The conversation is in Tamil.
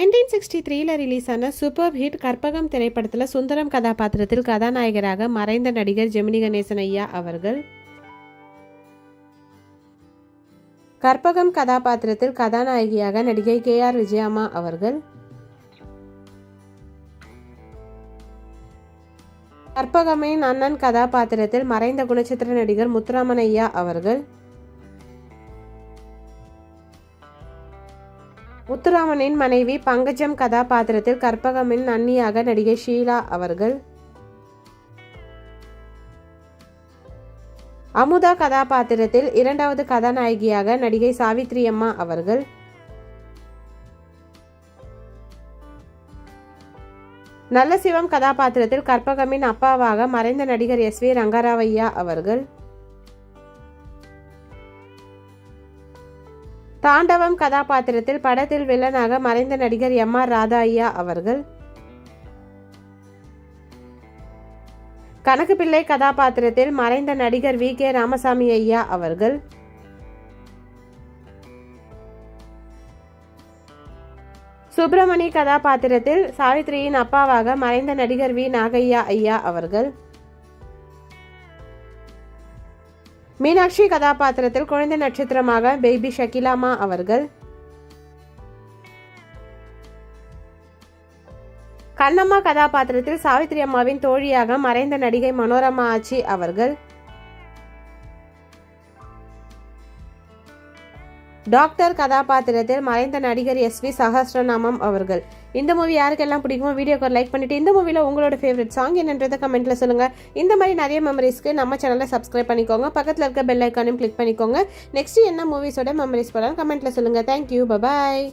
1963ல் ரிலீஸ் ஆன சூப்பர் ஹிட் கற்பகம் திரைப்படத்தில் சுந்தரம் கதாபாத்திரத்தில் கதாநாயகராக மறைந்த நடிகர் ஜெமினி கணேசன் ஐயா அவர்கள், கற்பகம் கதாபாத்திரத்தில் கதாநாயகியாக நடிகை KR விஜயம்மா அவர்கள், கற்பகமின் அண்ணன் கதாபாத்திரத்தில் மறைந்த குணச்சித்திர நடிகர் முத்துராமன் ஐயா அவர்கள், முத்துராமனின் மனைவி பங்கஜம் கதாபாத்திரத்தில் கற்பகமின் அண்ணியாக நடிகை ஷீலா அவர்கள், அமுதா கதாபாத்திரத்தில் இரண்டாவது கதாநாயகியாக நடிகை சாவித்ரி அம்மா அவர்கள், நல்ல சிவம் கதாபாத்திரத்தில் கற்பகமின் அப்பாவாக மறைந்த நடிகர் SV ரங்கராவையா அவர்கள், தாண்டவம் கதாபாத்திரத்தில் படத்தில் வில்லனாக மறைந்த நடிகர் MR ராதா ஐயா அவர்கள், கணக்கு பிள்ளை கதாபாத்திரத்தில் மறைந்த நடிகர் VK ராமசாமி ஐயா அவர்கள், சுப்பிரமணி கதாபாத்திரத்தில் சாவித்ரியின் அப்பாவாக மறைந்த நடிகர் V நாகையா ஐயா அவர்கள், மீனாட்சி கதாபாத்திரத்தில் குழந்தை நட்சத்திரமாக பேபி ஷகிலாமா அவர்கள், கண்ணம்மா கதாபாத்திரத்தில் சாவித்ரி அம்மாவின் தோழியாக மறைந்த நடிகை மனோரமா ஆச்சி அவர்கள், டாக்டர் கதாபாத்திரத்தில் மறைந்த நடிகர் SV சஹஸ்ரநாமம் அவர்கள். இந்த மூவி யாருக்கெல்லாம் பிடிக்குமோ வீடியோக்கு லைக் பண்ணிட்டு இந்த மூவில உங்களோட ஃபேவரட் சாங் என்னன்றதை கமெண்ட்ல சொல்லுங்க. இந்த மாதிரி நிறைய மெமரிஸ்க்கு நம்ம சேனலை சப்ஸ்கிரைப் பண்ணிக்கோங்க. பக்கத்தில் இருக்க பெல் ஐக்கானையும் கிளிக் பண்ணிக்கோங்க. நெக்ஸ்ட் என்ன மூவிஸோட மெமரிஸ் போலாம் கமெண்ட்ல சொல்லுங்க. Thank you, bye bye.